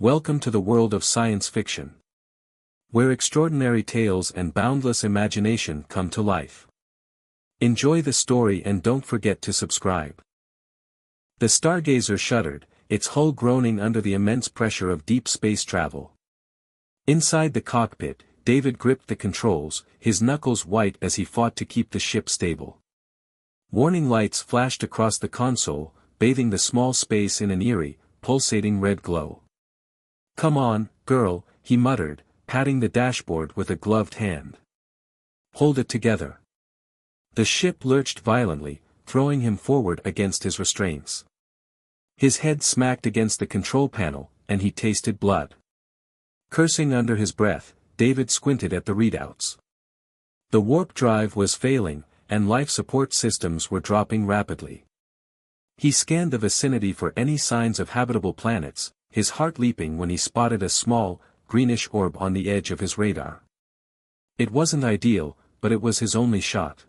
Welcome to the world of science fiction, where extraordinary tales and boundless imagination come to life. Enjoy the story and don't forget to subscribe. The Stargazer shuddered, its hull groaning under the immense pressure of deep space travel. Inside the cockpit, David gripped the controls, his knuckles white as he fought to keep the ship stable. Warning lights flashed across the console, bathing the small space in an eerie, pulsating red glow. "Come on, girl," he muttered, patting the dashboard with a gloved hand. "Hold it together." The ship lurched violently, throwing him forward against his restraints. His head smacked against the control panel, and he tasted blood. Cursing under his breath, David squinted at the readouts. The warp drive was failing, and life support systems were dropping rapidly. He scanned the vicinity for any signs of habitable planets, his heart leaping when he spotted a small, greenish orb on the edge of his radar. It wasn't ideal, but it was his only shot.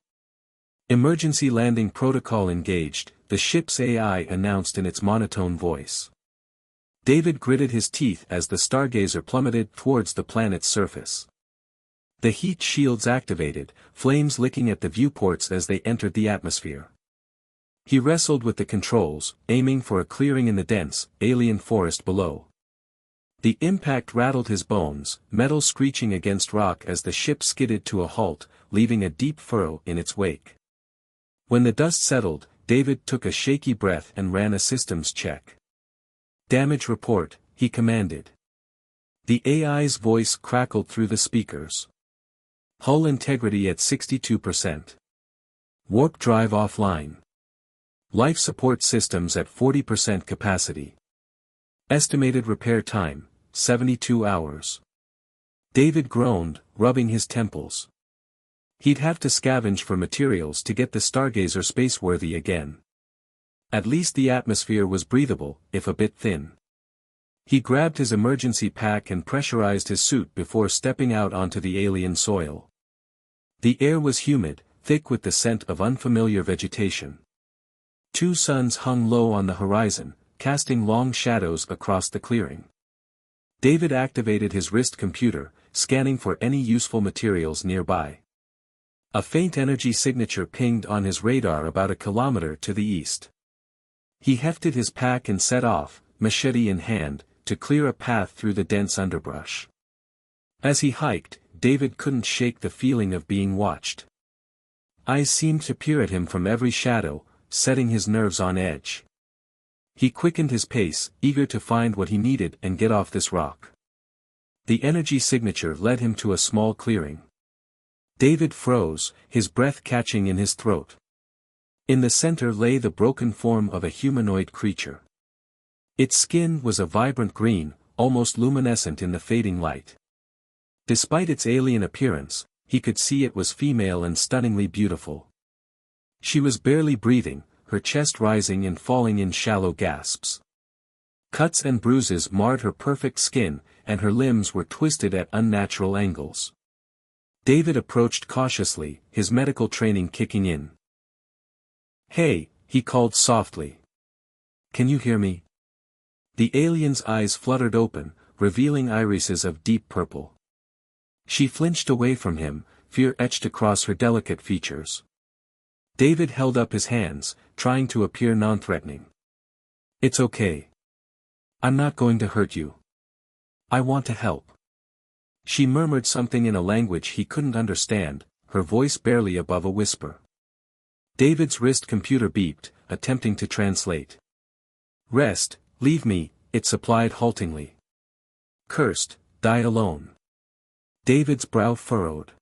"Emergency landing protocol engaged," the ship's AI announced in its monotone voice. David gritted his teeth as the Stargazer plummeted towards the planet's surface. The heat shields activated, flames licking at the viewports as they entered the atmosphere. He wrestled with the controls, aiming for a clearing in the dense, alien forest below. The impact rattled his bones, metal screeching against rock as the ship skidded to a halt, leaving a deep furrow in its wake. When the dust settled, David took a shaky breath and ran a systems check. "Damage report," he commanded. The AI's voice crackled through the speakers. "Hull integrity at 62%. Warp drive offline. Life support systems at 40% capacity. Estimated repair time, 72 hours. David groaned, rubbing his temples. He'd have to scavenge for materials to get the Stargazer spaceworthy again. At least the atmosphere was breathable, if a bit thin. He grabbed his emergency pack and pressurized his suit before stepping out onto the alien soil. The air was humid, thick with the scent of unfamiliar vegetation. Two suns hung low on the horizon, casting long shadows across the clearing. David activated his wrist computer, scanning for any useful materials nearby. A faint energy signature pinged on his radar about a kilometer to the east. He hefted his pack and set off, machete in hand, to clear a path through the dense underbrush. As he hiked, David couldn't shake the feeling of being watched. Eyes seemed to peer at him from every shadow, setting his nerves on edge. He quickened his pace, eager to find what he needed and get off this rock. The energy signature led him to a small clearing. David froze, his breath catching in his throat. In the center lay the broken form of a humanoid creature. Its skin was a vibrant green, almost luminescent in the fading light. Despite its alien appearance, he could see it was female and stunningly beautiful. She was barely breathing, her chest rising and falling in shallow gasps. Cuts and bruises marred her perfect skin, and her limbs were twisted at unnatural angles. David approached cautiously, his medical training kicking in. "Hey," he called softly. "Can you hear me?" The alien's eyes fluttered open, revealing irises of deep purple. She flinched away from him, fear etched across her delicate features. David held up his hands, trying to appear non-threatening. "It's okay. I'm not going to hurt you. I want to help." She murmured something in a language he couldn't understand, her voice barely above a whisper. David's wrist computer beeped, attempting to translate. "Rest, leave me," it supplied haltingly. "Cursed, die alone." David's brow furrowed.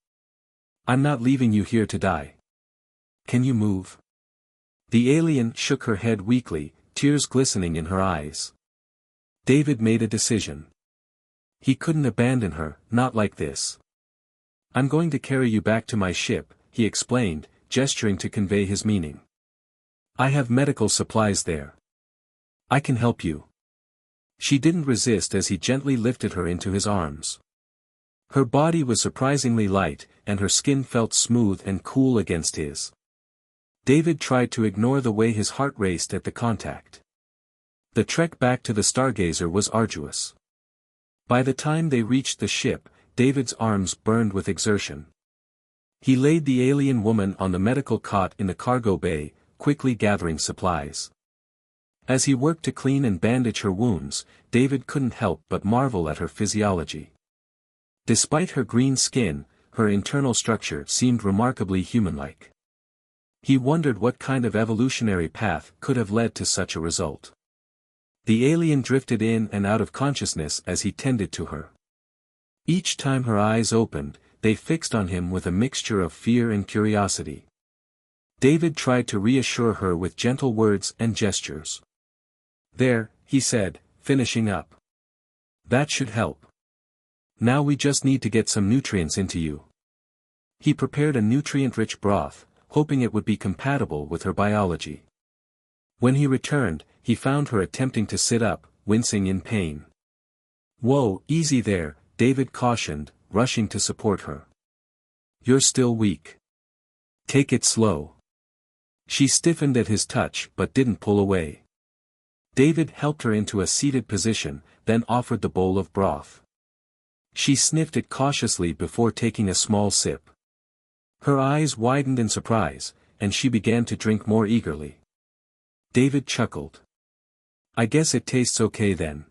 "I'm not leaving you here to die. Can you move?" The alien shook her head weakly, tears glistening in her eyes. David made a decision. He couldn't abandon her, not like this. "I'm going to carry you back to my ship," he explained, gesturing to convey his meaning. "I have medical supplies there. I can help you." She didn't resist as he gently lifted her into his arms. Her body was surprisingly light, and her skin felt smooth and cool against his. David tried to ignore the way his heart raced at the contact. The trek back to the Stargazer was arduous. By the time they reached the ship, David's arms burned with exertion. He laid the alien woman on the medical cot in the cargo bay, quickly gathering supplies. As he worked to clean and bandage her wounds, David couldn't help but marvel at her physiology. Despite her green skin, her internal structure seemed remarkably human-like. He wondered what kind of evolutionary path could have led to such a result. The alien drifted in and out of consciousness as he tended to her. Each time her eyes opened, they fixed on him with a mixture of fear and curiosity. David tried to reassure her with gentle words and gestures. "There," he said, finishing up. "That should help. Now we just need to get some nutrients into you." He prepared a nutrient-rich broth, hoping it would be compatible with her biology. When he returned, he found her attempting to sit up, wincing in pain. "Whoa, easy there," David cautioned, rushing to support her. "You're still weak. Take it slow." She stiffened at his touch but didn't pull away. David helped her into a seated position, then offered the bowl of broth. She sniffed it cautiously before taking a small sip. Her eyes widened in surprise, and she began to drink more eagerly. David chuckled. "I guess it tastes okay then."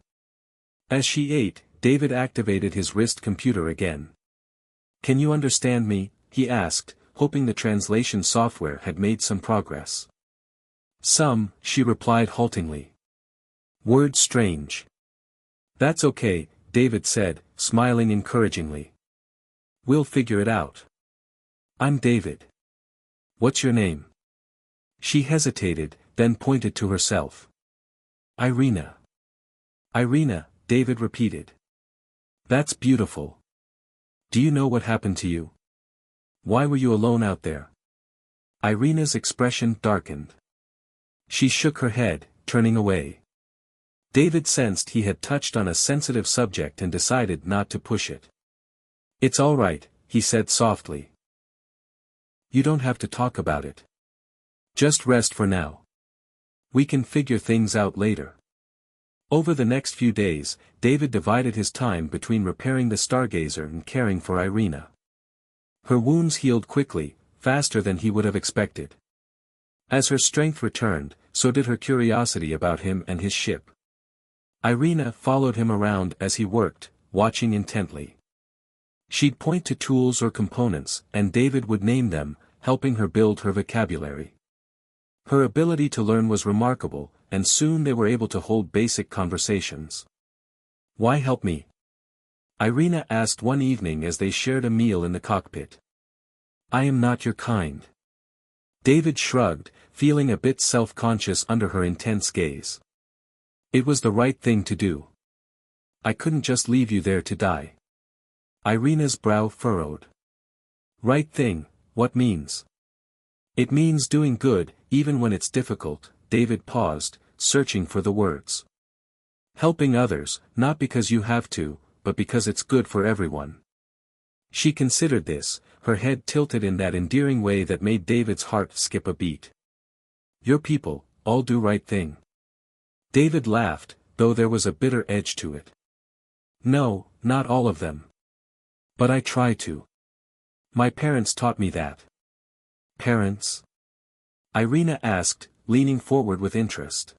As she ate, David activated his wrist computer again. "Can you understand me?" he asked, hoping the translation software had made some progress. "Some," she replied haltingly. "Word strange." "That's okay," David said, smiling encouragingly. "We'll figure it out." "I'm David. What's your name?" She hesitated, then pointed to herself. "Irina." "Irina," David repeated. "That's beautiful. Do you know what happened to you? Why were you alone out there?" Irina's expression darkened. She shook her head, turning away. David sensed he had touched on a sensitive subject and decided not to push it. "It's all right," he said softly. "You don't have to talk about it. Just rest for now. We can figure things out later." Over the next few days, David divided his time between repairing the Stargazer and caring for Irina. Her wounds healed quickly, faster than he would have expected. As her strength returned, so did her curiosity about him and his ship. Irina followed him around as he worked, watching intently. She'd point to tools or components, and David would name them, helping her build her vocabulary. Her ability to learn was remarkable, and soon they were able to hold basic conversations. "Why help me?" Irina asked one evening as they shared a meal in the cockpit. "I am not your kind." David shrugged, feeling a bit self-conscious under her intense gaze. "It was the right thing to do. I couldn't just leave you there to die." Irina's brow furrowed. "Right thing, what means?" "It means doing good, even when it's difficult." David paused, searching for the words. "Helping others, not because you have to, but because it's good for everyone." She considered this, her head tilted in that endearing way that made David's heart skip a beat. "Your people, all do right thing." David laughed, though there was a bitter edge to it. "No, not all of them. But I try to. My parents taught me that." "Parents?" Irina asked, leaning forward with interest.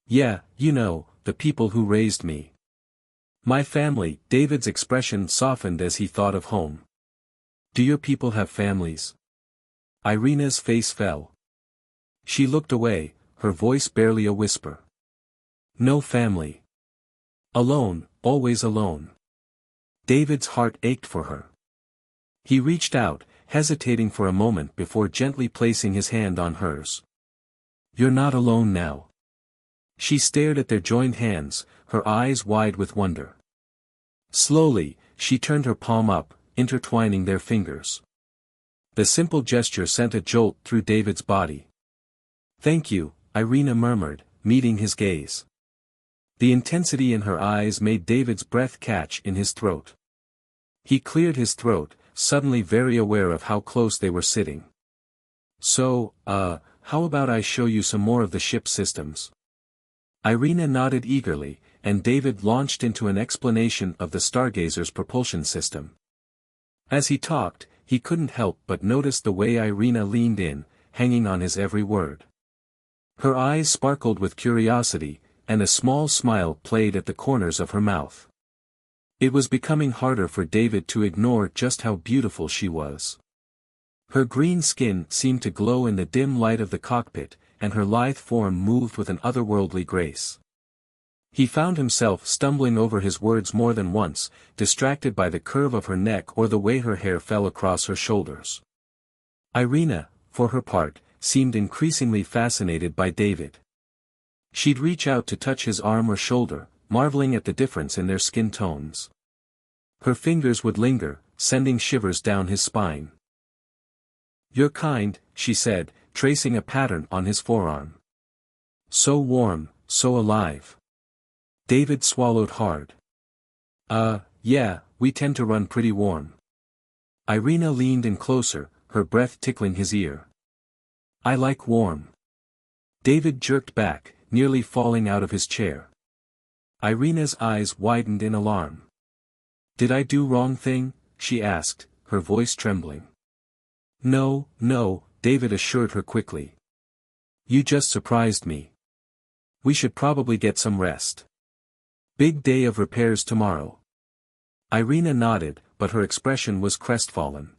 "Yeah, you know, the people who raised me. My family." David's expression softened as he thought of home. "Do your people have families?" Irina's face fell. She looked away, her voice barely a whisper. "No family. Alone, always alone." David's heart ached for her. He reached out, hesitating for a moment before gently placing his hand on hers. "You're not alone now." She stared at their joined hands, her eyes wide with wonder. Slowly, she turned her palm up, intertwining their fingers. The simple gesture sent a jolt through David's body. "Thank you," Irina murmured, meeting his gaze. The intensity in her eyes made David's breath catch in his throat. He cleared his throat, suddenly very aware of how close they were sitting. "So, how about I show you some more of the ship's systems?" Irina nodded eagerly, and David launched into an explanation of the Stargazer's propulsion system. As he talked, he couldn't help but notice the way Irina leaned in, hanging on his every word. Her eyes sparkled with curiosity, and a small smile played at the corners of her mouth. It was becoming harder for David to ignore just how beautiful she was. Her green skin seemed to glow in the dim light of the cockpit, and her lithe form moved with an otherworldly grace. He found himself stumbling over his words more than once, distracted by the curve of her neck or the way her hair fell across her shoulders. Irina, for her part, seemed increasingly fascinated by David. She'd reach out to touch his arm or shoulder, marveling at the difference in their skin tones. Her fingers would linger, sending shivers down his spine. "You're kind," she said, tracing a pattern on his forearm. "So warm, so alive." David swallowed hard. Yeah, we tend to run pretty warm." Irina leaned in closer, her breath tickling his ear. "I like warm." David jerked back, nearly falling out of his chair. Irina's eyes widened in alarm. "Did I do wrong thing?" she asked, her voice trembling. No, David assured her quickly. "You just surprised me. We should probably get some rest. Big day of repairs tomorrow." Irina nodded, but her expression was crestfallen.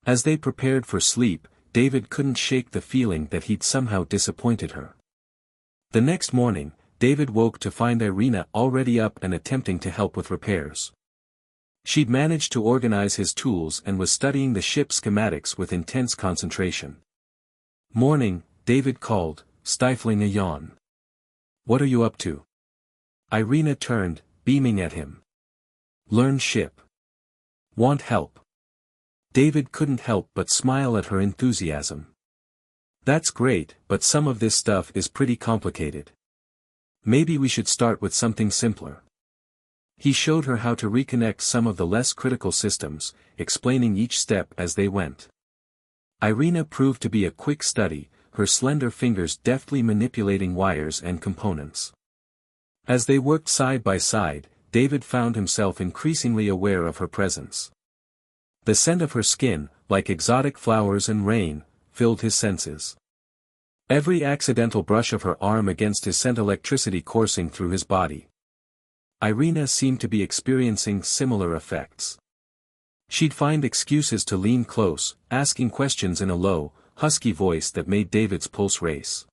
As they prepared for sleep, David couldn't shake the feeling that he'd somehow disappointed her. The next morning, David woke to find Irina already up and attempting to help with repairs. She'd managed to organize his tools and was studying the ship's schematics with intense concentration. "Morning," David called, stifling a yawn. "What are you up to?" Irina turned, beaming at him. "Learn ship. Want help?" David couldn't help but smile at her enthusiasm. "That's great, but some of this stuff is pretty complicated. Maybe we should start with something simpler." He showed her how to reconnect some of the less critical systems, explaining each step as they went. Irina proved to be a quick study, her slender fingers deftly manipulating wires and components. As they worked side by side, David found himself increasingly aware of her presence. The scent of her skin, like exotic flowers and rain, filled his senses. Every accidental brush of her arm against his sent electricity coursing through his body. Irina seemed to be experiencing similar effects. She'd find excuses to lean close, asking questions in a low, husky voice that made David's pulse race.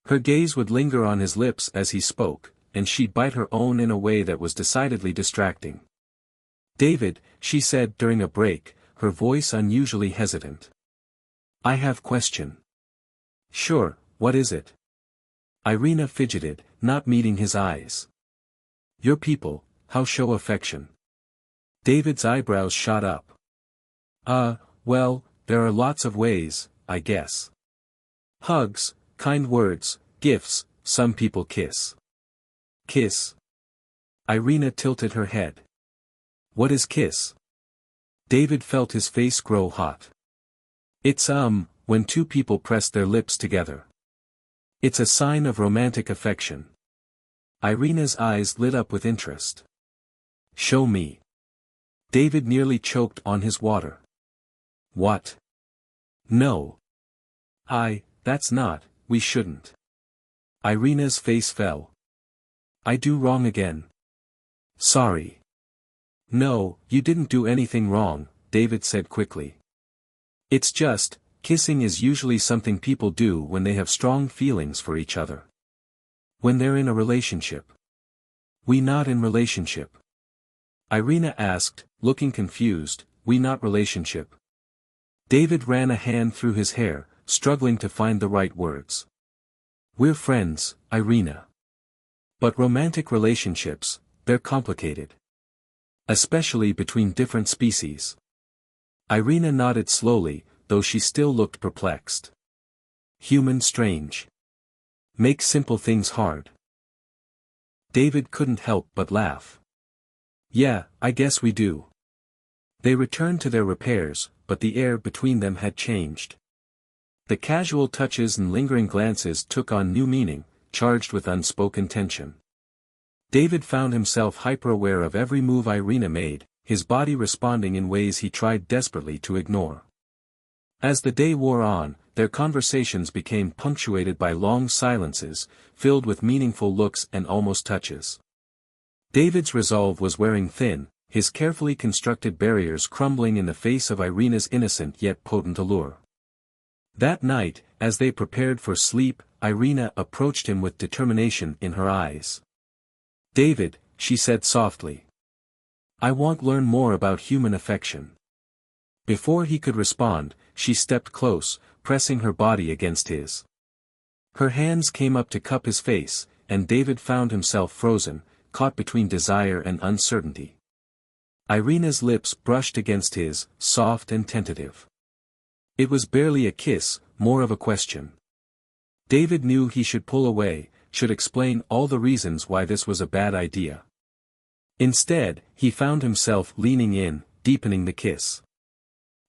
Her gaze would linger on his lips as he spoke, and she'd bite her own in a way that was decidedly distracting. "David," she said during a break, her voice unusually hesitant. "I have question." "Sure, what is it?" Irina fidgeted, not meeting his eyes. "Your people, how show affection?" David's eyebrows shot up. Well, there are lots of ways, I guess. Hugs, kind words, gifts, some people kiss." "Kiss?" Irina tilted her head. "What is kiss?" David felt his face grow hot. "It's when two people press their lips together. It's a sign of romantic affection." Irina's eyes lit up with interest. "Show me." David nearly choked on his water. "What? No. That's not, we shouldn't." Irina's face fell. "I do wrong again. Sorry." "No, you didn't do anything wrong," David said quickly. "It's just, kissing is usually something people do when they have strong feelings for each other. When they're in a relationship." "We not in relationship?" Irina asked, looking confused. "We not relationship?" David ran a hand through his hair, struggling to find the right words. "We're friends, Irina. But romantic relationships, they're complicated. Especially between different species." Irina nodded slowly, though she still looked perplexed. "Human strange. Make simple things hard." David couldn't help but laugh. "Yeah, I guess we do." They returned to their repairs, but the air between them had changed. The casual touches and lingering glances took on new meaning, charged with unspoken tension. David found himself hyper-aware of every move Irina made, his body responding in ways he tried desperately to ignore. As the day wore on, their conversations became punctuated by long silences, filled with meaningful looks and almost touches. David's resolve was wearing thin, his carefully constructed barriers crumbling in the face of Irina's innocent yet potent allure. That night, as they prepared for sleep, Irina approached him with determination in her eyes. "David," she said softly. "I want to learn more about human affection." Before he could respond, she stepped close, pressing her body against his. Her hands came up to cup his face, and David found himself frozen, caught between desire and uncertainty. Irina's lips brushed against his, soft and tentative. It was barely a kiss, more of a question. David knew he should pull away, should explain all the reasons why this was a bad idea. Instead, he found himself leaning in, deepening the kiss.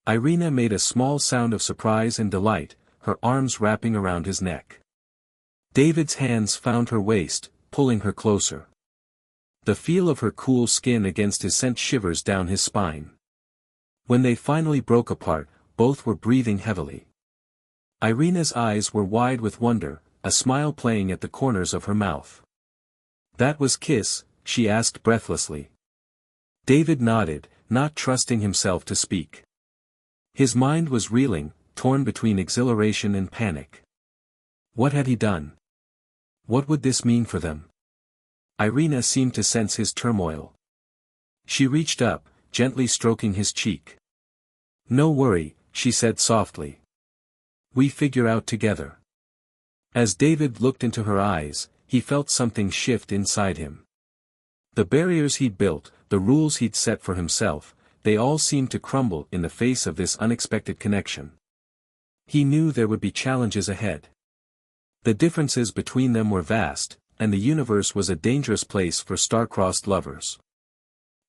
Irina made a small sound of surprise and delight, her arms wrapping around his neck. David's hands found her waist, pulling her closer. The feel of her cool skin against his sent shivers down his spine. When they finally broke apart, both were breathing heavily. Irina's eyes were wide with wonder, a smile playing at the corners of her mouth. "That was kiss?" she asked breathlessly. David nodded, not trusting himself to speak. His mind was reeling, torn between exhilaration and panic. What had he done? What would this mean for them? Irina seemed to sense his turmoil. She reached up, gently stroking his cheek. "No worry," she said softly. "We figure out together." As David looked into her eyes, he felt something shift inside him. The barriers he'd built, the rules he'd set for himself, they all seemed to crumble in the face of this unexpected connection. He knew there would be challenges ahead. The differences between them were vast, and the universe was a dangerous place for star-crossed lovers.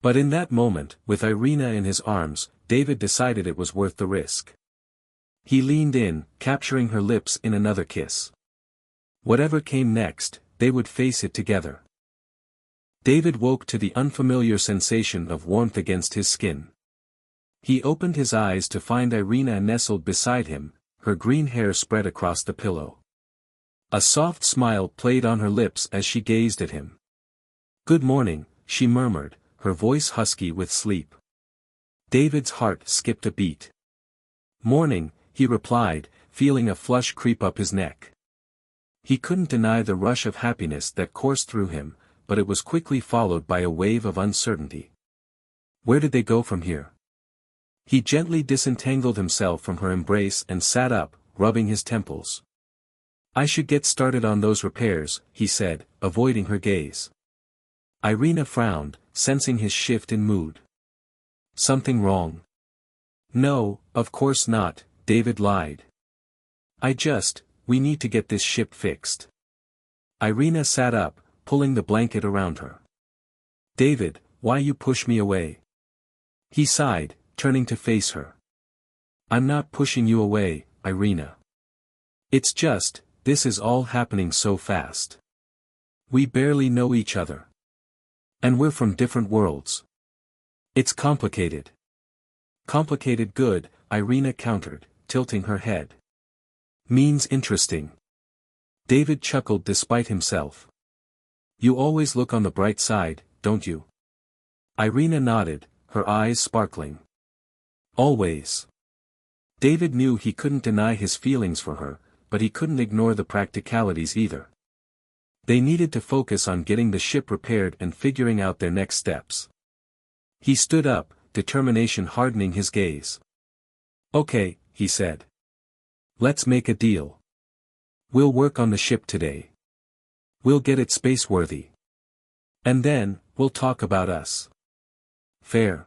But in that moment, with Irina in his arms, David decided it was worth the risk. He leaned in, capturing her lips in another kiss. Whatever came next, they would face it together. David woke to the unfamiliar sensation of warmth against his skin. He opened his eyes to find Irina nestled beside him, her green hair spread across the pillow. A soft smile played on her lips as she gazed at him. "Good morning," she murmured, her voice husky with sleep. David's heart skipped a beat. "Morning," he replied, feeling a flush creep up his neck. He couldn't deny the rush of happiness that coursed through him, but it was quickly followed by a wave of uncertainty. Where did they go from here? He gently disentangled himself from her embrace and sat up, rubbing his temples. "I should get started on those repairs," he said, avoiding her gaze. Irina frowned, sensing his shift in mood. "Something wrong?" "No, of course not," David lied. We need to get this ship fixed." Irina sat up, pulling the blanket around her. "David, why you push me away?" He sighed, turning to face her. "I'm not pushing you away, Irina. It's just, this is all happening so fast. We barely know each other. And we're from different worlds. It's complicated." "Complicated good," Irina countered, tilting her head. "Means interesting." David chuckled despite himself. "You always look on the bright side, don't you?" Irina nodded, her eyes sparkling. "Always." David knew he couldn't deny his feelings for her, but he couldn't ignore the practicalities either. They needed to focus on getting the ship repaired and figuring out their next steps. He stood up, determination hardening his gaze. "Okay," he said. "Let's make a deal. We'll work on the ship today. We'll get it space-worthy. And then, we'll talk about us. Fair?"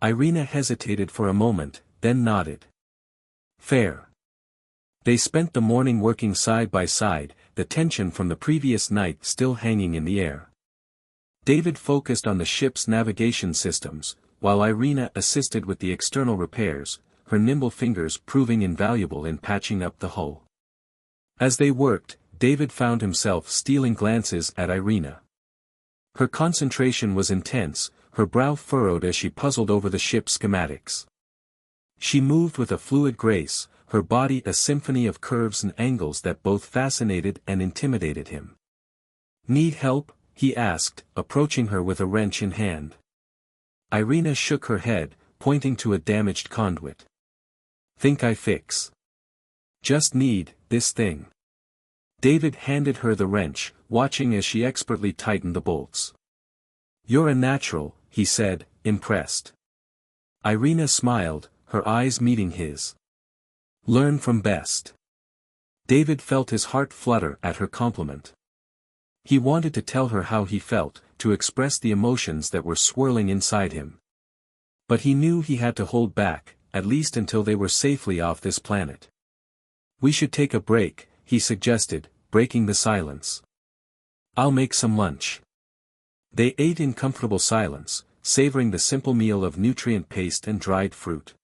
Irina hesitated for a moment, then nodded. "Fair." They spent the morning working side by side, the tension from the previous night still hanging in the air. David focused on the ship's navigation systems, while Irina assisted with the external repairs, her nimble fingers proving invaluable in patching up the hull. As they worked, David found himself stealing glances at Irina. Her concentration was intense, her brow furrowed as she puzzled over the ship's schematics. She moved with a fluid grace, her body a symphony of curves and angles that both fascinated and intimidated him. "Need help?" he asked, approaching her with a wrench in hand. Irina shook her head, pointing to a damaged conduit. "Think I fix? Just need this thing." David handed her the wrench, watching as she expertly tightened the bolts. "You're a natural," he said, impressed. Irina smiled, her eyes meeting his. "Learn from best." David felt his heart flutter at her compliment. He wanted to tell her how he felt, to express the emotions that were swirling inside him. But he knew he had to hold back, at least until they were safely off this planet. "We should take a break," he suggested, breaking the silence. "I'll make some lunch." They ate in comfortable silence, savoring the simple meal of nutrient paste and dried fruit.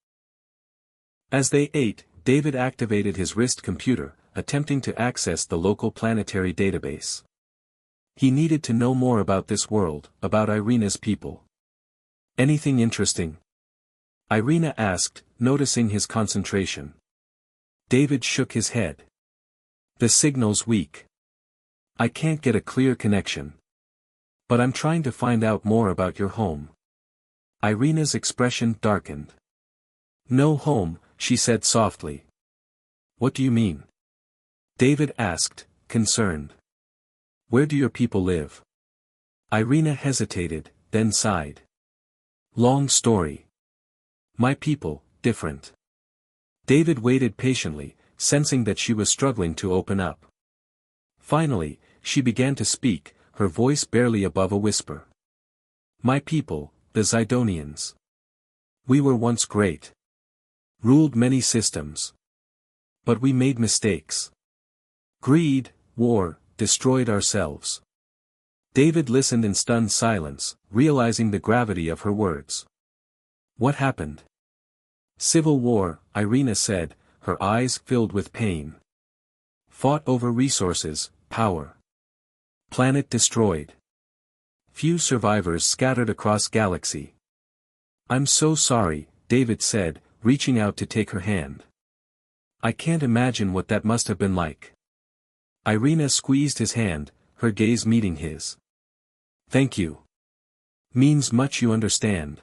As they ate, David activated his wrist computer, attempting to access the local planetary database. He needed to know more about this world, about Irina's people. "Anything interesting?" Irina asked, noticing his concentration. David shook his head. "The signal's weak. I can't get a clear connection. But I'm trying to find out more about your home." Irina's expression darkened. "No home," she said softly. "What do you mean?" David asked, concerned. "Where do your people live?" Irina hesitated, then sighed. "Long story. My people, different." David waited patiently, sensing that she was struggling to open up. Finally, she began to speak, her voice barely above a whisper. "My people, the Zidonians. We were once great. Ruled many systems. But we made mistakes. Greed, war, destroyed ourselves." David listened in stunned silence, realizing the gravity of her words. "What happened?" "Civil war," Irina said, her eyes filled with pain. "Fought over resources, power. Planet destroyed. Few survivors scattered across galaxy." "I'm so sorry," David said, reaching out to take her hand. "I can't imagine what that must have been like." Irina squeezed his hand, her gaze meeting his. "Thank you. Means much, you understand."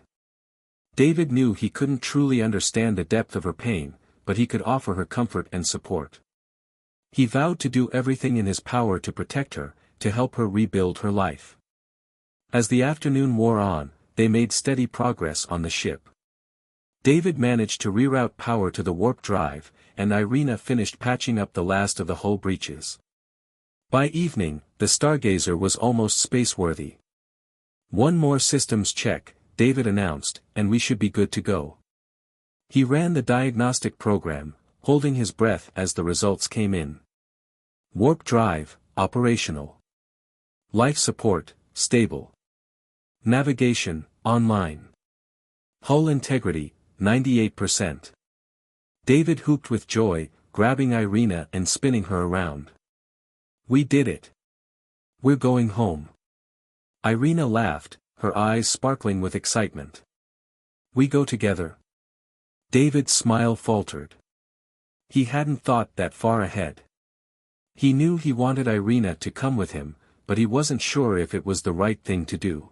David knew he couldn't truly understand the depth of her pain, but he could offer her comfort and support. He vowed to do everything in his power to protect her, to help her rebuild her life. As the afternoon wore on, they made steady progress on the ship. David managed to reroute power to the warp drive, and Irina finished patching up the last of the hull breaches. By evening, the Stargazer was almost spaceworthy. "One more systems check," David announced, "and we should be good to go." He ran the diagnostic program, holding his breath as the results came in. Warp drive, operational. Life support, stable. Navigation, online. Hull integrity, 98%. David whooped with joy, grabbing Irina and spinning her around. "We did it. We're going home." Irina laughed, her eyes sparkling with excitement. "We go together?" David's smile faltered. He hadn't thought that far ahead. He knew he wanted Irina to come with him, but he wasn't sure if it was the right thing to do.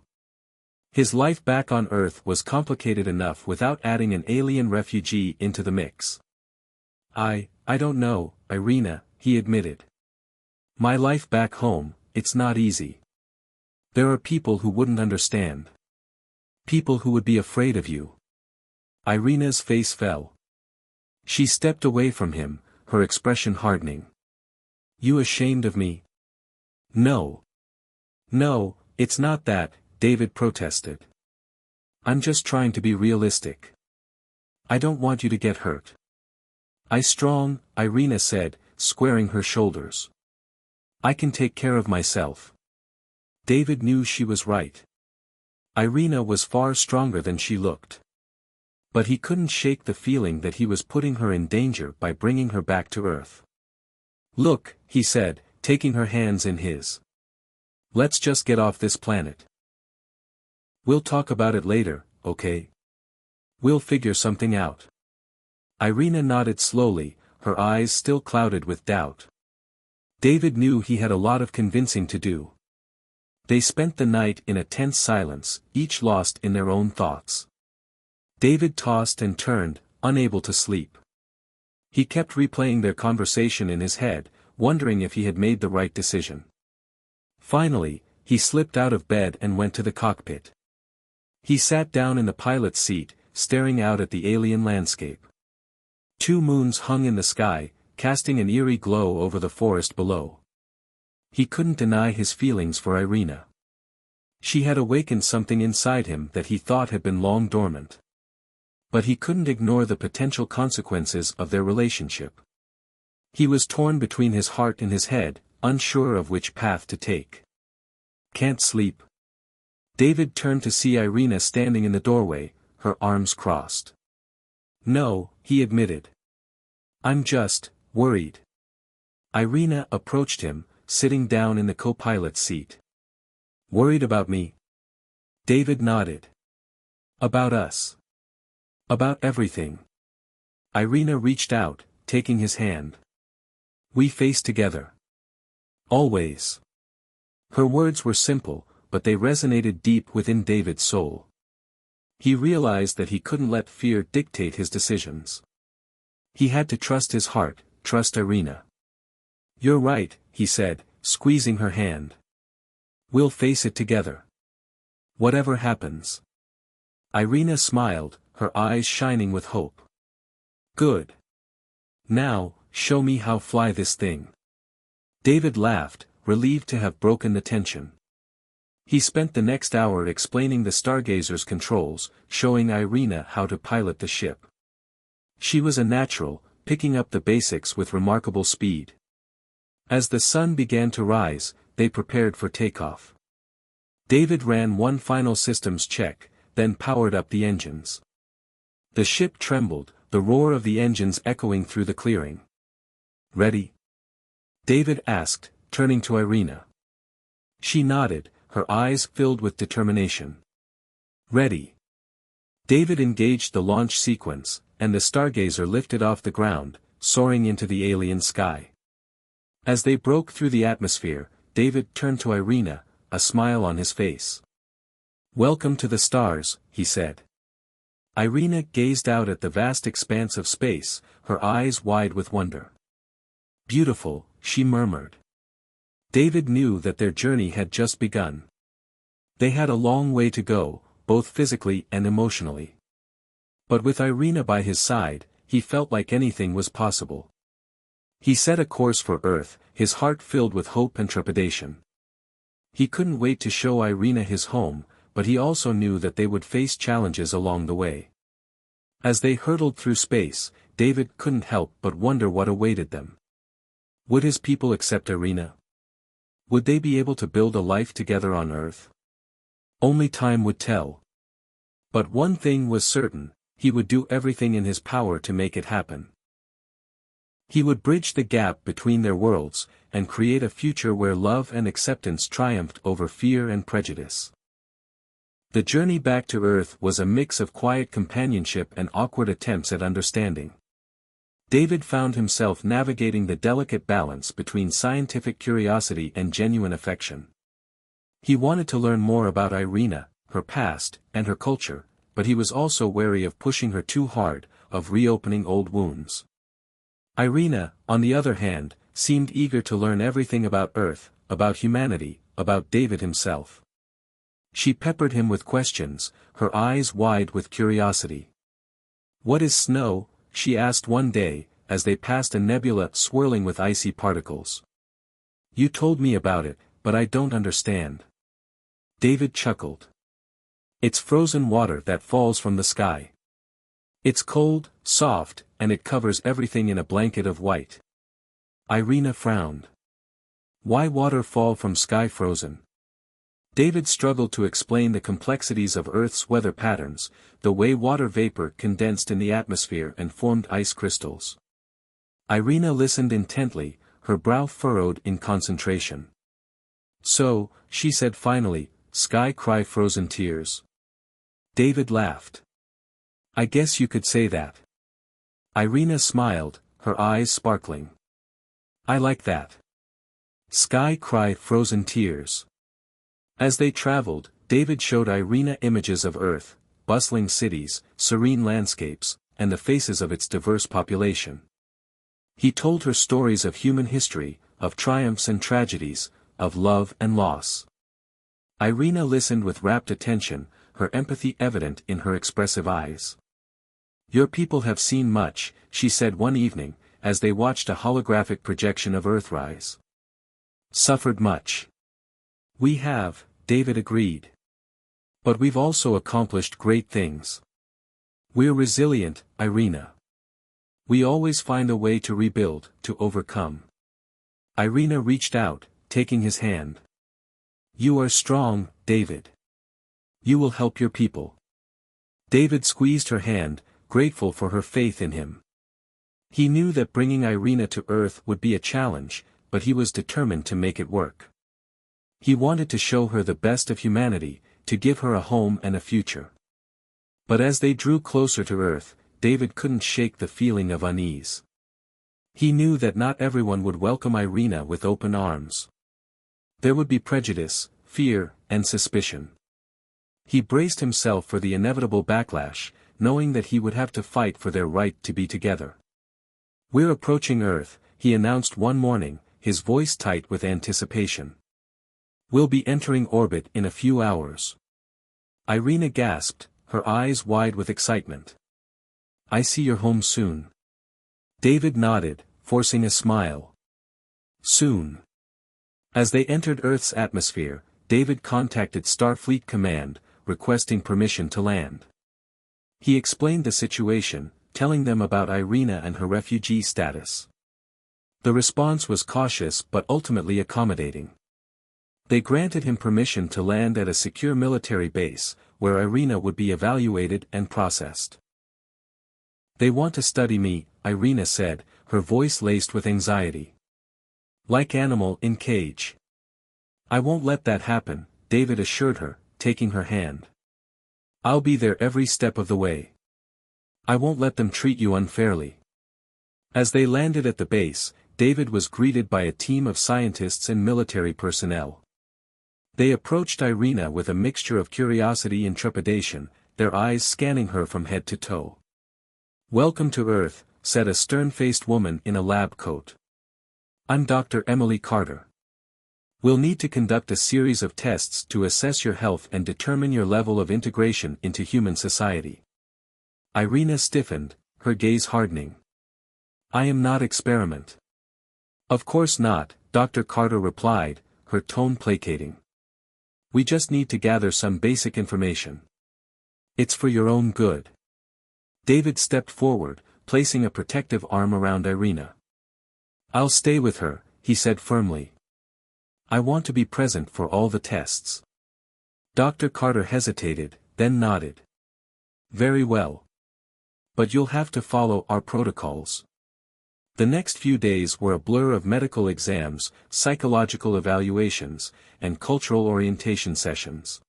His life back on Earth was complicated enough without adding an alien refugee into the mix. I don't know, Irina," he admitted. "My life back home, it's not easy. There are people who wouldn't understand. People who would be afraid of you." Irina's face fell. She stepped away from him, her expression hardening. "You ashamed of me?" No, it's not that," David protested. "I'm just trying to be realistic. I don't want you to get hurt." Strong," Irina said, squaring her shoulders. "I can take care of myself." David knew she was right. Irina was far stronger than she looked. But he couldn't shake the feeling that he was putting her in danger by bringing her back to Earth. "Look," he said, taking her hands in his. Let's just get off this planet. We'll talk about it later, okay? We'll figure something out. Irina nodded slowly, her eyes still clouded with doubt. David knew he had a lot of convincing to do. They spent the night in a tense silence, each lost in their own thoughts. David tossed and turned, unable to sleep. He kept replaying their conversation in his head, wondering if he had made the right decision. Finally, he slipped out of bed and went to the cockpit. He sat down in the pilot's seat, staring out at the alien landscape. 2 moons hung in the sky, casting an eerie glow over the forest below. He couldn't deny his feelings for Irina. She had awakened something inside him that he thought had been long dormant. But he couldn't ignore the potential consequences of their relationship. He was torn between his heart and his head, unsure of which path to take. Can't sleep. David turned to see Irina standing in the doorway, her arms crossed. No, he admitted. I'm just worried. Irina approached him, sitting down in the co-pilot's seat. Worried about me? David nodded. About us. About everything. Irina reached out, taking his hand. We face together. Always. Her words were simple, but they resonated deep within David's soul. He realized that he couldn't let fear dictate his decisions. He had to trust his heart, trust Irina. You're right, he said, squeezing her hand. We'll face it together. Whatever happens. Irina smiled, her eyes shining with hope. Good. Now, show me how fly this thing. David laughed, relieved to have broken the tension. He spent the next hour explaining the Stargazer's controls, showing Irina how to pilot the ship. She was a natural, picking up the basics with remarkable speed. As the sun began to rise, they prepared for takeoff. David ran one final systems check, then powered up the engines. The ship trembled, the roar of the engines echoing through the clearing. Ready? David asked, turning to Irina. She nodded, her eyes filled with determination. Ready. David engaged the launch sequence, and the Stargazer lifted off the ground, soaring into the alien sky. As they broke through the atmosphere, David turned to Irina, a smile on his face. Welcome to the stars, he said. Irina gazed out at the vast expanse of space, her eyes wide with wonder. Beautiful, she murmured. David knew that their journey had just begun. They had a long way to go, both physically and emotionally. But with Irina by his side, he felt like anything was possible. He set a course for Earth, his heart filled with hope and trepidation. He couldn't wait to show Irina his home, but he also knew that they would face challenges along the way. As they hurtled through space, David couldn't help but wonder what awaited them. Would his people accept Irina? Would they be able to build a life together on Earth? Only time would tell. But one thing was certain, he would do everything in his power to make it happen. He would bridge the gap between their worlds, and create a future where love and acceptance triumphed over fear and prejudice. The journey back to Earth was a mix of quiet companionship and awkward attempts at understanding. David found himself navigating the delicate balance between scientific curiosity and genuine affection. He wanted to learn more about Irina, her past, and her culture, but he was also wary of pushing her too hard, of reopening old wounds. Irina, on the other hand, seemed eager to learn everything about Earth, about humanity, about David himself. She peppered him with questions, her eyes wide with curiosity. "What is snow?" she asked one day, as they passed a nebula swirling with icy particles. "You told me about it, but I don't understand." David chuckled. "It's frozen water that falls from the sky. It's cold, soft, and it covers everything in a blanket of white." Irina frowned. "Why water fall from sky frozen?" David struggled to explain the complexities of Earth's weather patterns, the way water vapor condensed in the atmosphere and formed ice crystals. Irina listened intently, her brow furrowed in concentration. So, she said finally, sky cry frozen tears. David laughed. I guess you could say that. Irina smiled, her eyes sparkling. I like that. Sky cry frozen tears. As they traveled, David showed Irina images of Earth, bustling cities, serene landscapes, and the faces of its diverse population. He told her stories of human history, of triumphs and tragedies, of love and loss. Irina listened with rapt attention, her empathy evident in her expressive eyes. Your people have seen much, she said one evening, as they watched a holographic projection of Earthrise. Suffered much. We have, David agreed. But we've also accomplished great things. We're resilient, Irina. We always find a way to rebuild, to overcome. Irina reached out, taking his hand. You are strong, David. You will help your people. David squeezed her hand, grateful for her faith in him. He knew that bringing Irina to Earth would be a challenge, but he was determined to make it work. He wanted to show her the best of humanity, to give her a home and a future. But as they drew closer to Earth, David couldn't shake the feeling of unease. He knew that not everyone would welcome Irina with open arms. There would be prejudice, fear, and suspicion. He braced himself for the inevitable backlash, knowing that he would have to fight for their right to be together. We're approaching Earth, he announced one morning, his voice tight with anticipation. We'll be entering orbit in a few hours. Irina gasped, her eyes wide with excitement. I see you're home soon. David nodded, forcing a smile. Soon. As they entered Earth's atmosphere, David contacted Starfleet Command, requesting permission to land. He explained the situation, telling them about Irina and her refugee status. The response was cautious but ultimately accommodating. They granted him permission to land at a secure military base, where Irina would be evaluated and processed. They want to study me, Irina said, her voice laced with anxiety. Like animal in cage. I won't let that happen, David assured her, taking her hand. I'll be there every step of the way. I won't let them treat you unfairly. As they landed at the base, David was greeted by a team of scientists and military personnel. They approached Irina with a mixture of curiosity and trepidation, their eyes scanning her from head to toe. Welcome to Earth, said a stern-faced woman in a lab coat. I'm Dr. Emily Carter. We'll need to conduct a series of tests to assess your health and determine your level of integration into human society. Irina stiffened, her gaze hardening. I am not experiment. Of course not, Dr. Carter replied, her tone placating. We just need to gather some basic information. It's for your own good. David stepped forward, placing a protective arm around Irina. I'll stay with her, he said firmly. I want to be present for all the tests. Dr. Carter hesitated, then nodded. Very well. But you'll have to follow our protocols. The next few days were a blur of medical exams, psychological evaluations, and cultural orientation sessions.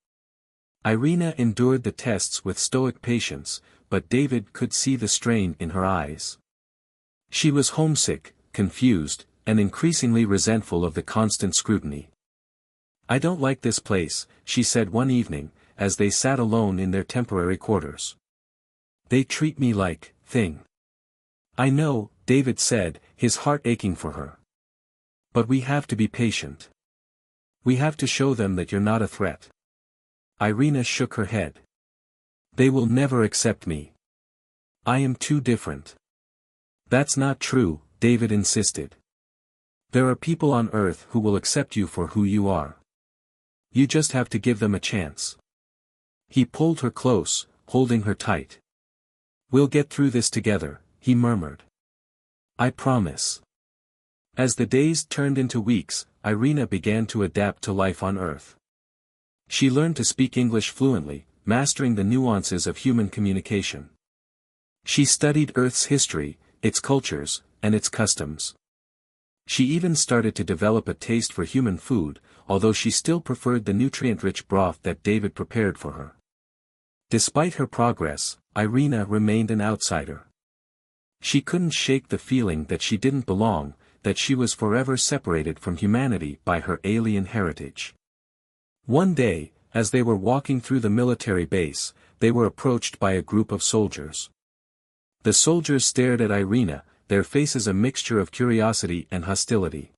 Irina endured the tests with stoic patience, but David could see the strain in her eyes. She was homesick, confused, and increasingly resentful of the constant scrutiny. I don't like this place, she said one evening, as they sat alone in their temporary quarters. They treat me like, thing. I know, David said, his heart aching for her. But we have to be patient. We have to show them that you're not a threat. Irina shook her head. They will never accept me. I am too different. That's not true, David insisted. There are people on Earth who will accept you for who you are. You just have to give them a chance. He pulled her close, holding her tight. We'll get through this together, he murmured. I promise. As the days turned into weeks, Irina began to adapt to life on Earth. She learned to speak English fluently, mastering the nuances of human communication. She studied Earth's history, its cultures, and its customs. She even started to develop a taste for human food, although she still preferred the nutrient-rich broth that David prepared for her. Despite her progress, Irina remained an outsider. She couldn't shake the feeling that she didn't belong, that she was forever separated from humanity by her alien heritage. One day, as they were walking through the military base, they were approached by a group of soldiers. The soldiers stared at Irina, their faces a mixture of curiosity and hostility.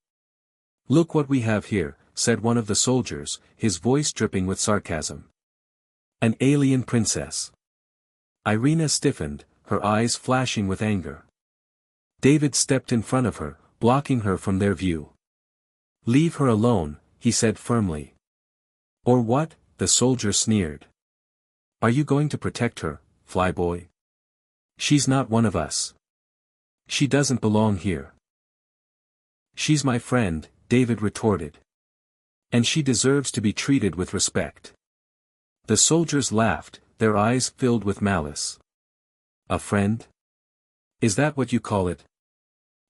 "Look what we have here," said one of the soldiers, his voice dripping with sarcasm. "An alien princess." Irina stiffened, her eyes flashing with anger. David stepped in front of her, blocking her from their view. "Leave her alone," he said firmly. "Or what?" the soldier sneered. "Are you going to protect her, flyboy? She's not one of us. She doesn't belong here." "She's my friend," David retorted. "And she deserves to be treated with respect." The soldiers laughed, their eyes filled with malice. "A friend? Is that what you call it?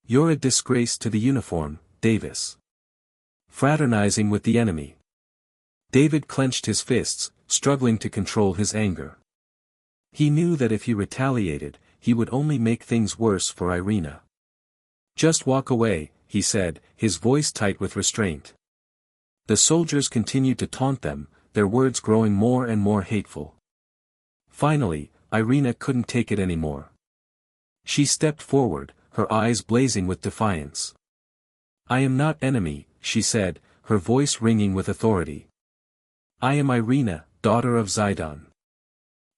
You're a disgrace to the uniform, Davis. Fraternizing with the enemy." David clenched his fists, struggling to control his anger. He knew that if he retaliated, he would only make things worse for Irina. "Just walk away," he said, his voice tight with restraint. The soldiers continued to taunt them, their words growing more and more hateful. Finally, Irina couldn't take it anymore. She stepped forward, her eyes blazing with defiance. "I am not enemy," she said, her voice ringing with authority. "I am Irina, daughter of Zidon.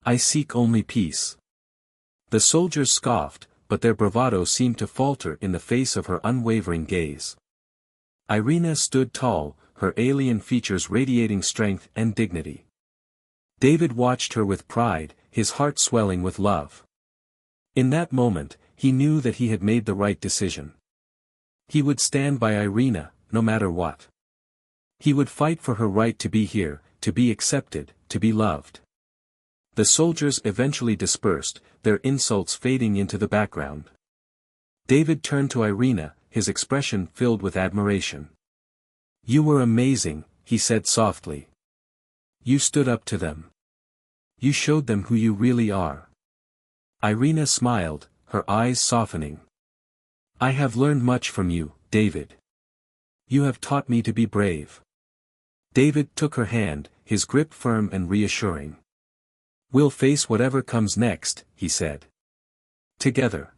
I seek only peace." The soldiers scoffed, but their bravado seemed to falter in the face of her unwavering gaze. Irina stood tall, her alien features radiating strength and dignity. David watched her with pride, his heart swelling with love. In that moment, he knew that he had made the right decision. He would stand by Irina, no matter what. He would fight for her right to be here, to be accepted, to be loved. The soldiers eventually dispersed, their insults fading into the background. David turned to Irina, his expression filled with admiration. "You were amazing," he said softly. "You stood up to them. You showed them who you really are." Irina smiled, her eyes softening. "I have learned much from you, David. You have taught me to be brave." David took her hand, his grip firm and reassuring. "We'll face whatever comes next," he said. "Together."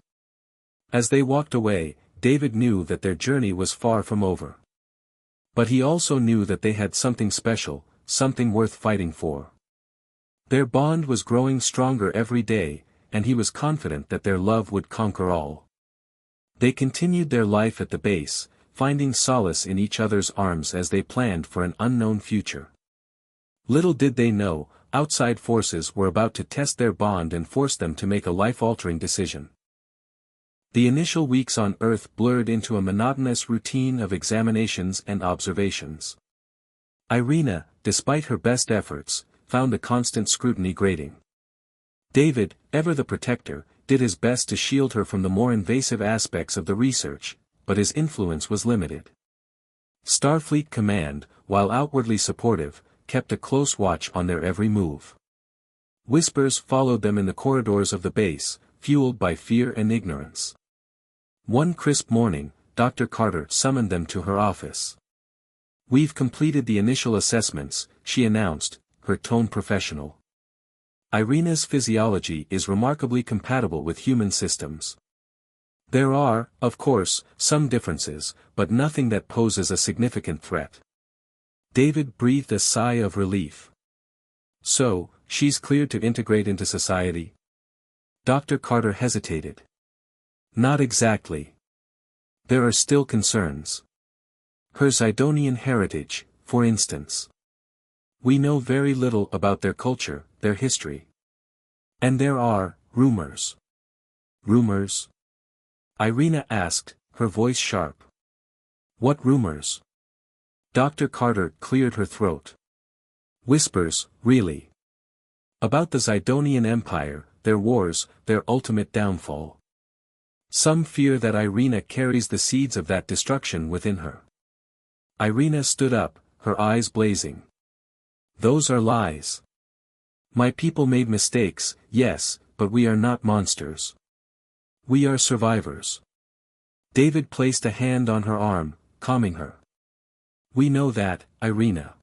As they walked away, David knew that their journey was far from over. But he also knew that they had something special, something worth fighting for. Their bond was growing stronger every day, and he was confident that their love would conquer all. They continued their life at the base, finding solace in each other's arms as they planned for an unknown future. Little did they know, outside forces were about to test their bond and force them to make a life-altering decision. The initial weeks on Earth blurred into a monotonous routine of examinations and observations. Irina, despite her best efforts, found a constant scrutiny grating. David, ever the protector, did his best to shield her from the more invasive aspects of the research, but his influence was limited. Starfleet Command, while outwardly supportive, kept a close watch on their every move. Whispers followed them in the corridors of the base, fueled by fear and ignorance. One crisp morning, Dr. Carter summoned them to her office. "We've completed the initial assessments," she announced, her tone professional. "Irina's physiology is remarkably compatible with human systems. There are, of course, some differences, but nothing that poses a significant threat." David breathed a sigh of relief. "So, she's cleared to integrate into society?" Dr. Carter hesitated. "Not exactly. There are still concerns. Her Zidonian heritage, for instance. We know very little about their culture, their history. And there are rumors." "Rumors?" Irina asked, her voice sharp. "What rumors?" Dr. Carter cleared her throat. "Whispers, really. About the Zidonian Empire, their wars, their ultimate downfall. Some fear that Irina carries the seeds of that destruction within her." Irina stood up, her eyes blazing. Those are lies. My people made mistakes, yes, but we are not monsters. We are survivors. David placed a hand on her arm, calming her. We know that, Irina.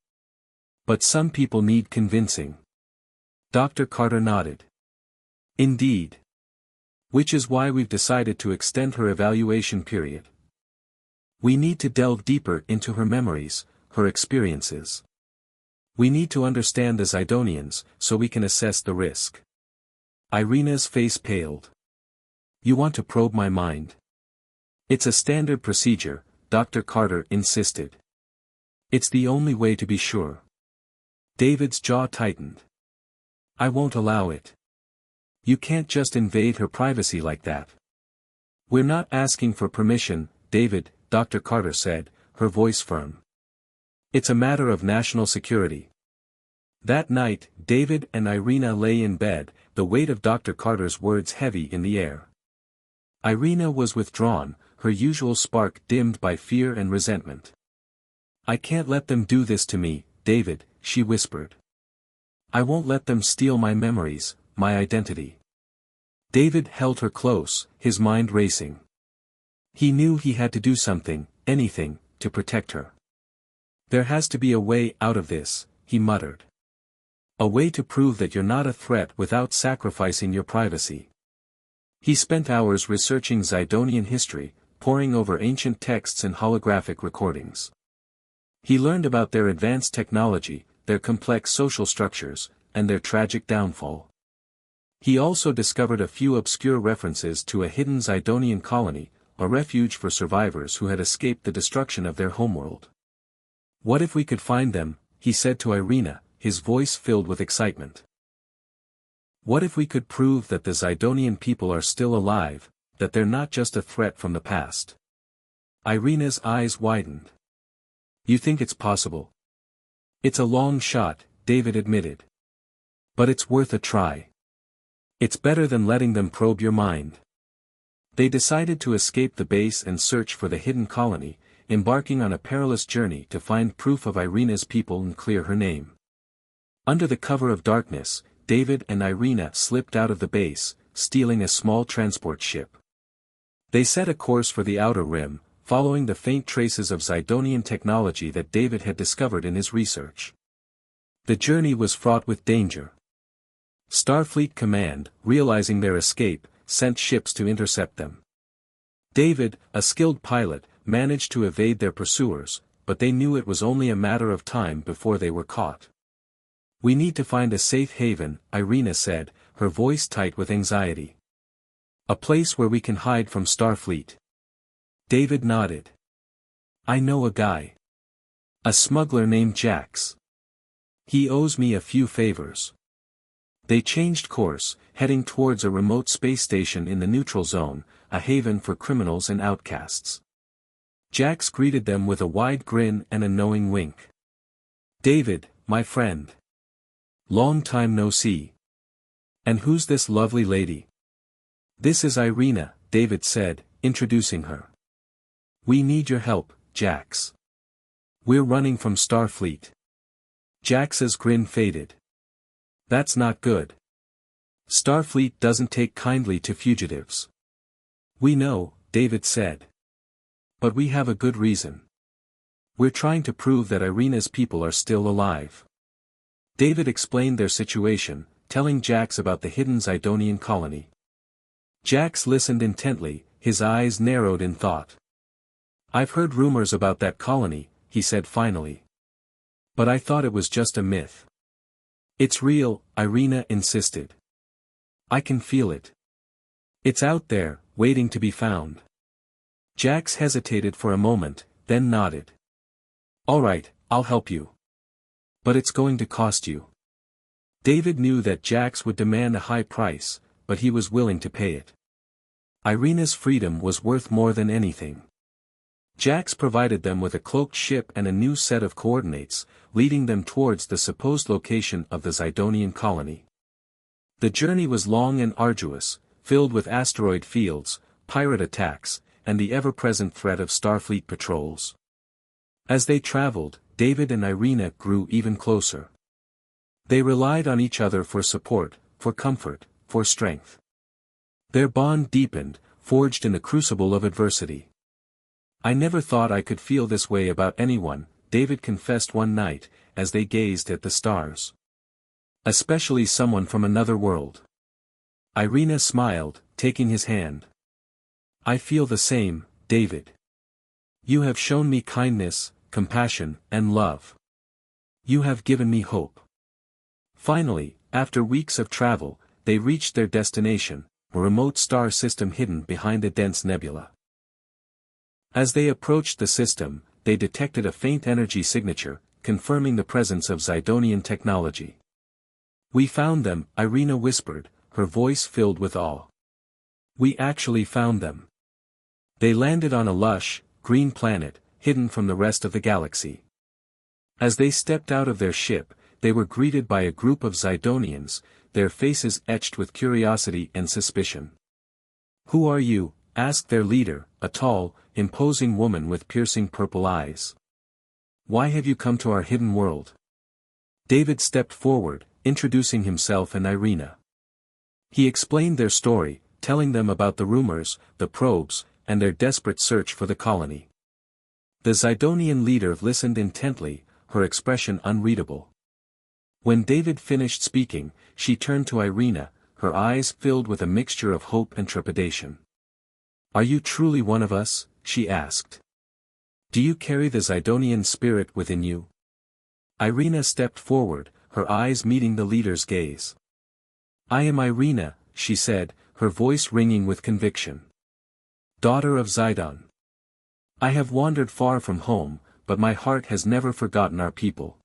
But some people need convincing. Dr. Carter nodded. Indeed. Which is why we've decided to extend her evaluation period. We need to delve deeper into her memories, her experiences. We need to understand the Zidonians, so we can assess the risk. Irina's face paled. You want to probe my mind? It's a standard procedure, Dr. Carter insisted. It's the only way to be sure. David's jaw tightened. I won't allow it. You can't just invade her privacy like that. We're not asking for permission, David, Dr. Carter said, her voice firm. It's a matter of national security. That night, David and Irina lay in bed, the weight of Dr. Carter's words heavy in the air. Irina was withdrawn, her usual spark dimmed by fear and resentment. I can't let them do this to me, David, she whispered. I won't let them steal my memories, my identity. David held her close, his mind racing. He knew he had to do something, anything, to protect her. There has to be a way out of this, he muttered. A way to prove that you're not a threat without sacrificing your privacy. He spent hours researching Zidonian history, poring over ancient texts and holographic recordings. He learned about their advanced technology, their complex social structures, and their tragic downfall. He also discovered a few obscure references to a hidden Zidonian colony, a refuge for survivors who had escaped the destruction of their homeworld. What if we could find them, he said to Irina, his voice filled with excitement. What if we could prove that the Zidonian people are still alive, that they're not just a threat from the past? Irina's eyes widened. You think it's possible? It's a long shot, David admitted. But it's worth a try. It's better than letting them probe your mind. They decided to escape the base and search for the hidden colony, embarking on a perilous journey to find proof of Irina's people and clear her name. Under the cover of darkness, David and Irina slipped out of the base, stealing a small transport ship. They set a course for the Outer Rim, following the faint traces of Zidonian technology that David had discovered in his research. The journey was fraught with danger. Starfleet Command, realizing their escape, sent ships to intercept them. David, a skilled pilot, managed to evade their pursuers, but they knew it was only a matter of time before they were caught. We need to find a safe haven, Irina said, her voice tight with anxiety. A place where we can hide from Starfleet. David nodded. I know a guy. A smuggler named Jax. He owes me a few favors. They changed course, heading towards a remote space station in the neutral zone, a haven for criminals and outcasts. Jax greeted them with a wide grin and a knowing wink. David, my friend. Long time no see. And who's this lovely lady? This is Irina, David said, introducing her. We need your help, Jax. We're running from Starfleet. Jax's grin faded. That's not good. Starfleet doesn't take kindly to fugitives. We know, David said. But we have a good reason. We're trying to prove that Irina's people are still alive. David explained their situation, telling Jax about the hidden Zidonian colony. Jax listened intently, his eyes narrowed in thought. I've heard rumors about that colony, he said finally. But I thought it was just a myth. It's real, Irina insisted. I can feel it. It's out there, waiting to be found. Jax hesitated for a moment, then nodded. All right, I'll help you. But it's going to cost you. David knew that Jax would demand a high price, but he was willing to pay it. Irina's freedom was worth more than anything. Jax provided them with a cloaked ship and a new set of coordinates, leading them towards the supposed location of the Zidonian colony. The journey was long and arduous, filled with asteroid fields, pirate attacks, and the ever-present threat of Starfleet patrols. As they traveled, David and Irina grew even closer. They relied on each other for support, for comfort, for strength. Their bond deepened, forged in the crucible of adversity. "I never thought I could feel this way about anyone," David confessed one night, as they gazed at the stars. "Especially someone from another world." Irina smiled, taking his hand. "I feel the same, David. You have shown me kindness, compassion, and love. You have given me hope." Finally, after weeks of travel, they reached their destination, a remote star system hidden behind a dense nebula. As they approached the system, they detected a faint energy signature, confirming the presence of Zidonian technology. "We found them," Irina whispered, her voice filled with awe. "We actually found them." They landed on a lush, green planet, hidden from the rest of the galaxy. As they stepped out of their ship, they were greeted by a group of Zidonians, their faces etched with curiosity and suspicion. "Who are you?" asked their leader, a tall, imposing woman with piercing purple eyes. "Why have you come to our hidden world?" David stepped forward, introducing himself and Irina. He explained their story, telling them about the rumors, the probes, and their desperate search for the colony. The Zidonian leader listened intently, her expression unreadable. When David finished speaking, she turned to Irina, her eyes filled with a mixture of hope and trepidation. "Are you truly one of us?" she asked. "Do you carry the Zidonian spirit within you?" Irina stepped forward, her eyes meeting the leader's gaze. "I am Irina," she said, her voice ringing with conviction. "Daughter of Zidon. I have wandered far from home, but my heart has never forgotten our people."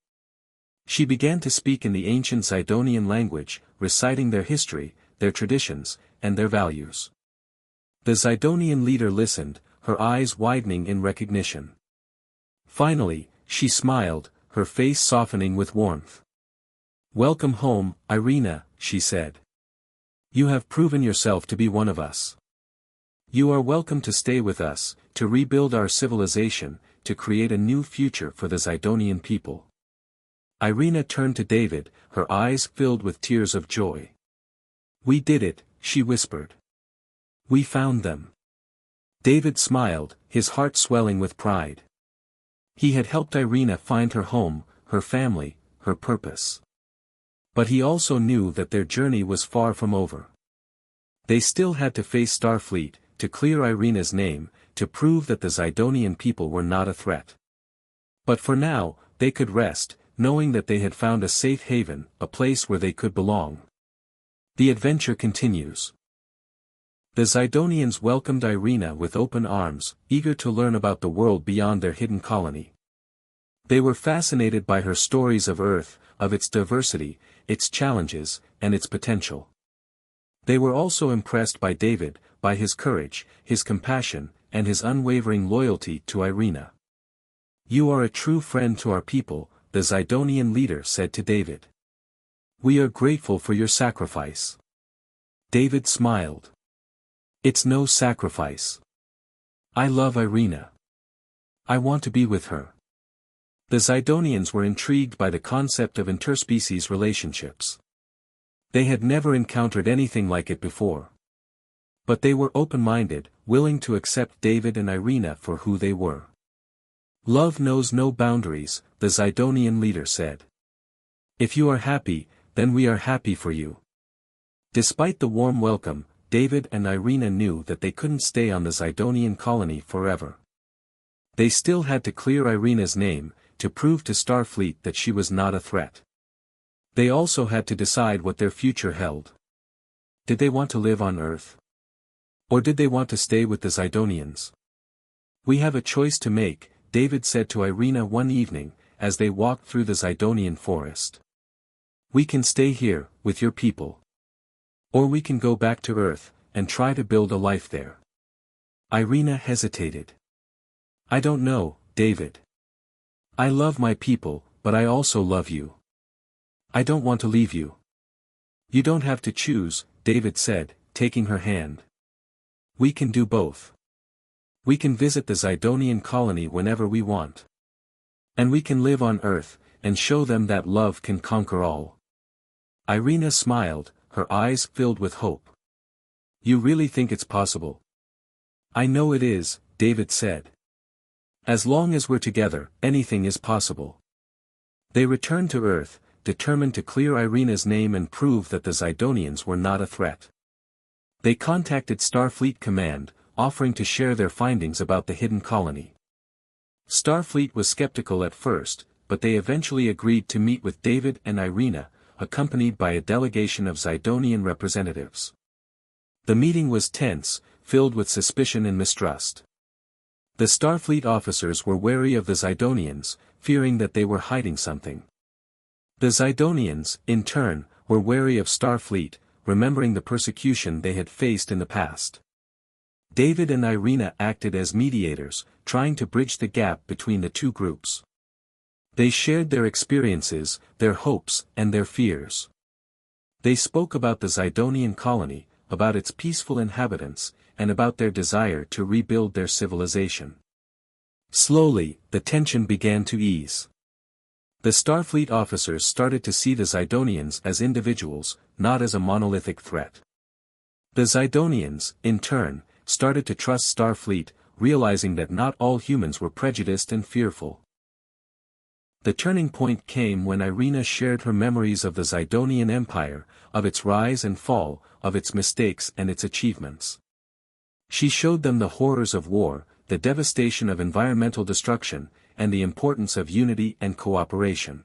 She began to speak in the ancient Zidonian language, reciting their history, their traditions, and their values. The Zidonian leader listened, her eyes widening in recognition. Finally, she smiled, her face softening with warmth. "Welcome home, Irina," she said. "You have proven yourself to be one of us. You are welcome to stay with us, to rebuild our civilization, to create a new future for the Zidonian people." Irina turned to David, her eyes filled with tears of joy. "We did it," she whispered. "We found them." David smiled, his heart swelling with pride. He had helped Irina find her home, her family, her purpose. But he also knew that their journey was far from over. They still had to face Starfleet, to clear Irina's name, to prove that the Zidonian people were not a threat. But for now, they could rest, knowing that they had found a safe haven, a place where they could belong. The adventure continues. The Zidonians welcomed Irina with open arms, eager to learn about the world beyond their hidden colony. They were fascinated by her stories of Earth, of its diversity, its challenges, and its potential. They were also impressed by David, by his courage, his compassion, and his unwavering loyalty to Irina. "You are a true friend to our people," the Zidonian leader said to David. "We are grateful for your sacrifice." David smiled. "It's no sacrifice. I love Irina. I want to be with her." The Zidonians were intrigued by the concept of interspecies relationships. They had never encountered anything like it before. But they were open-minded, willing to accept David and Irina for who they were. "Love knows no boundaries," the Zidonian leader said. "If you are happy, then we are happy for you." Despite the warm welcome, David and Irina knew that they couldn't stay on the Zidonian colony forever. They still had to clear Irina's name, to prove to Starfleet that she was not a threat. They also had to decide what their future held. Did they want to live on Earth? Or did they want to stay with the Zidonians? "We have a choice to make," David said to Irina one evening, as they walked through the Zidonian forest. "We can stay here, with your people. Or we can go back to Earth, and try to build a life there." Irina hesitated. "I don't know, David. I love my people, but I also love you. I don't want to leave you." "You don't have to choose," David said, taking her hand. "We can do both. We can visit the Zidonian colony whenever we want. And we can live on Earth, and show them that love can conquer all. Irina smiled, her eyes filled with hope. You really think it's possible? I know it is, David said. As long as we're together, anything is possible. They returned to Earth, determined to clear Irina's name and prove that the Zidonians were not a threat. They contacted Starfleet Command, offering to share their findings about the hidden colony. Starfleet was skeptical at first, but they eventually agreed to meet with David and Irina, accompanied by a delegation of Zidonian representatives. The meeting was tense, filled with suspicion and mistrust. The Starfleet officers were wary of the Zidonians, fearing that they were hiding something. The Zidonians, in turn, were wary of Starfleet, remembering the persecution they had faced in the past. David and Irina acted as mediators, trying to bridge the gap between the two groups. They shared their experiences, their hopes, and their fears. They spoke about the Zidonian colony, about its peaceful inhabitants, and about their desire to rebuild their civilization. Slowly, the tension began to ease. The Starfleet officers started to see the Zidonians as individuals, not as a monolithic threat. The Zidonians, in turn, started to trust Starfleet, realizing that not all humans were prejudiced and fearful. The turning point came when Irina shared her memories of the Zidonian Empire, of its rise and fall, of its mistakes and its achievements. She showed them the horrors of war, the devastation of environmental destruction, and the importance of unity and cooperation.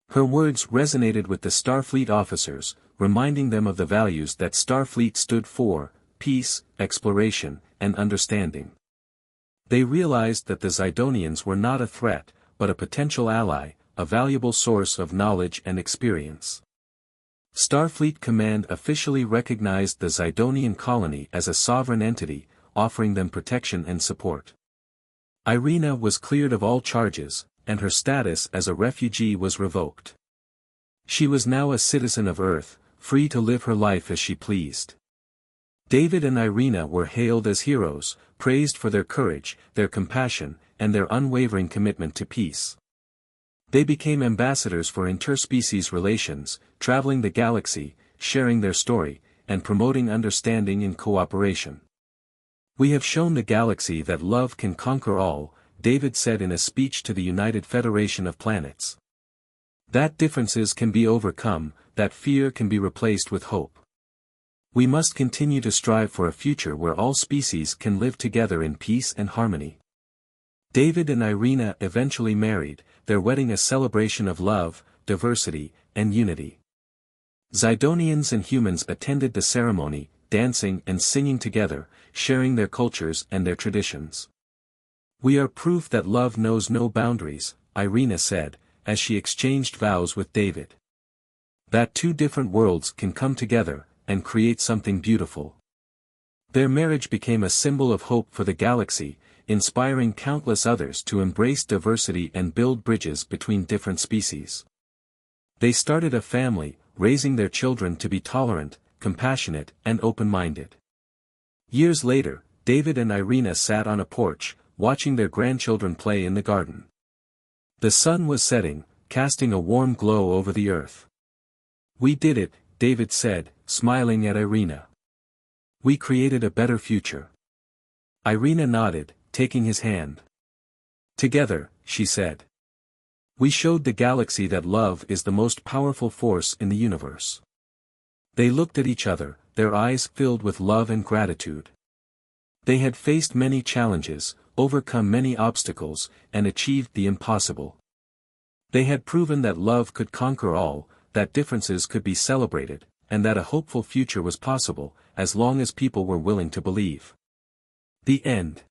Her words resonated with the Starfleet officers, reminding them of the values that Starfleet stood for: peace, exploration, and understanding. They realized that the Zidonians were not a threat, but a potential ally, a valuable source of knowledge and experience. Starfleet Command officially recognized the Zidonian colony as a sovereign entity, offering them protection and support. Irina was cleared of all charges, and her status as a refugee was revoked. She was now a citizen of Earth, free to live her life as she pleased. David and Irina were hailed as heroes, praised for their courage, their compassion, and their unwavering commitment to peace. They became ambassadors for interspecies relations, traveling the galaxy, sharing their story, and promoting understanding and cooperation. We have shown the galaxy that love can conquer all, David said in a speech to the United Federation of Planets. That differences can be overcome, that fear can be replaced with hope. We must continue to strive for a future where all species can live together in peace and harmony. David and Irina eventually married, their wedding a celebration of love, diversity, and unity. Zidonians and humans attended the ceremony, dancing and singing together, sharing their cultures and their traditions. We are proof that love knows no boundaries, Irina said, as she exchanged vows with David. That two different worlds can come together, and create something beautiful. Their marriage became a symbol of hope for the galaxy, inspiring countless others to embrace diversity and build bridges between different species. They started a family, raising their children to be tolerant, compassionate, and open-minded. Years later, David and Irina sat on a porch, watching their grandchildren play in the garden. The sun was setting, casting a warm glow over the earth. We did it, David said, smiling at Irina. We created a better future. Irina nodded, taking his hand. Together, she said. We showed the galaxy that love is the most powerful force in the universe. They looked at each other, their eyes filled with love and gratitude. They had faced many challenges, overcome many obstacles, and achieved the impossible. They had proven that love could conquer all, that differences could be celebrated, and that a hopeful future was possible, as long as people were willing to believe. The end.